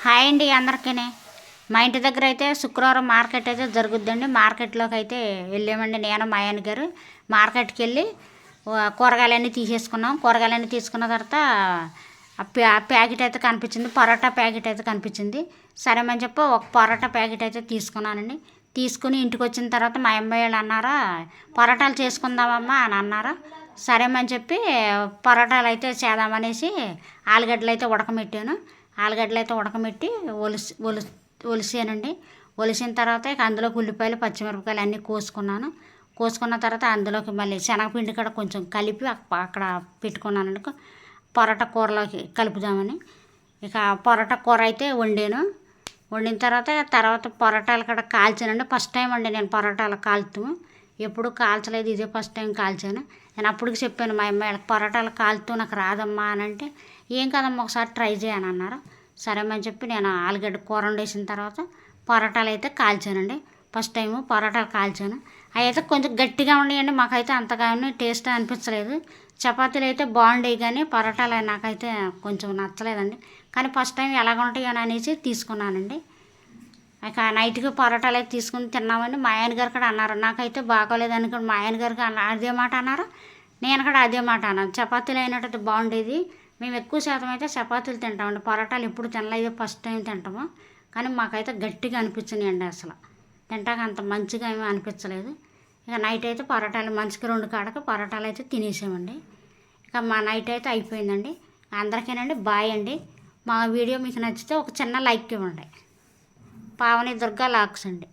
Hi అండి అందరికీ. మా ఇంటి దగ్గర అయితే శుక్రవారం మార్కెట్ అయితే జరుగుద్దండి. మార్కెట్లోకి అయితే వెళ్ళామండి నేను మా ఆయన గారు. మార్కెట్కి వెళ్ళి కూరగాయలన్నీ తీసేసుకున్నాం. కూరగాయలన్నీ తీసుకున్న తర్వాత ప్యాకెట్ అయితే కనిపించింది, పరోటా ప్యాకెట్ అయితే కనిపించింది. సరేమని చెప్పి ఒక పరోటా ప్యాకెట్ అయితే తీసుకున్నానండి. తీసుకుని ఇంటికి వచ్చిన తర్వాత మా అమ్మాయి వాళ్ళు అన్నారా, పరోటాలు చేసుకుందామమ్మా అని అన్నారా. సరేమని చెప్పి పరోటాలు అయితే చేద్దామనేసి ఆలుగడ్డలు అయితే ఉడకమెట్టాను. ఆలుగడ్డలు అయితే ఉడకమెట్టి ఒలిసానండి. ఒలిసిన తర్వాత ఇక అందులోకి ఉల్లిపాయలు పచ్చిమిరపకాయలు అన్నీ కోసుకున్నాను. కోసుకున్న తర్వాత అందులోకి మళ్ళీ శనగపిండి కూడా కొంచెం కలిపి అక్కడ పెట్టుకున్నానండి, పరోటా కూరలోకి కలుపుదామని. ఇక పరోటా కూర అయితే వండిన తర్వాత పరోటాలు కూడా కాల్చానండి. ఫస్ట్ టైం అండి నేను పరోటాలు కాలుతాము, ఎప్పుడు కాల్చలేదు, ఇదే ఫస్ట్ టైం కాల్చాను. నేను అప్పటికి చెప్పాను మా అమ్మాయి పరోటాలు కాలుతూ నాకు రాదమ్మా అని అంటే, ఏం కదమ్మా ఒకసారి ట్రై చేయని అన్నారు. సరేమని చెప్పి నేను ఆలుగడ్డ కూర వండేసిన తర్వాత పరోటాలు అయితే కాల్చానండి. First time పరోటాలు కాల్చాను. అవి అయితే కొంచెం గట్టిగా ఉండేయండి, మాకైతే అంతగానో టేస్ట్ అనిపించలేదు. చపాతీలు అయితే బాగుండేవి కానీ పరోటాలు నాకైతే కొంచెం నచ్చలేదండి. కానీ ఫస్ట్ టైం ఎలాగ ఉంటాయి అని అనేసి తీసుకున్నానండి. ఇక నైట్కి పరోటాలు అయితే తీసుకుని తిన్నామండి. మా ఆయన గారు కూడా అన్నారు నాకైతే బాగోలేదు అని. మా ఆయన గారికి అదే మాట అన్నారు, నేను కూడా అదే మాట అన్నాను. చపాతీలు అయినట్టయితే బాగుండేది. మేము ఎక్కువ శాతం అయితే చపాతీలు తింటామండి, పరోటాలు ఎప్పుడు తినలేదు, ఫస్ట్ టైం తింటాము. కానీ మాకైతే గట్టిగా అనిపించినాయండి, అసలు తింటాక అంత మంచిగా ఏమీ అనిపించలేదు. ఇక నైట్ అయితే పరోటాలు మనిషికి 2 కాడకి పరోటాలు అయితే తినేసామండి. ఇక మా నైట్ అయితే అయిపోయిందండి. అందరికీనండి బాయ్ అండి. మా వీడియో మీకు నచ్చితే ఒక చిన్న లైక్ ఇవ్వండి. పావని దుర్గా లాక్స్ అండి.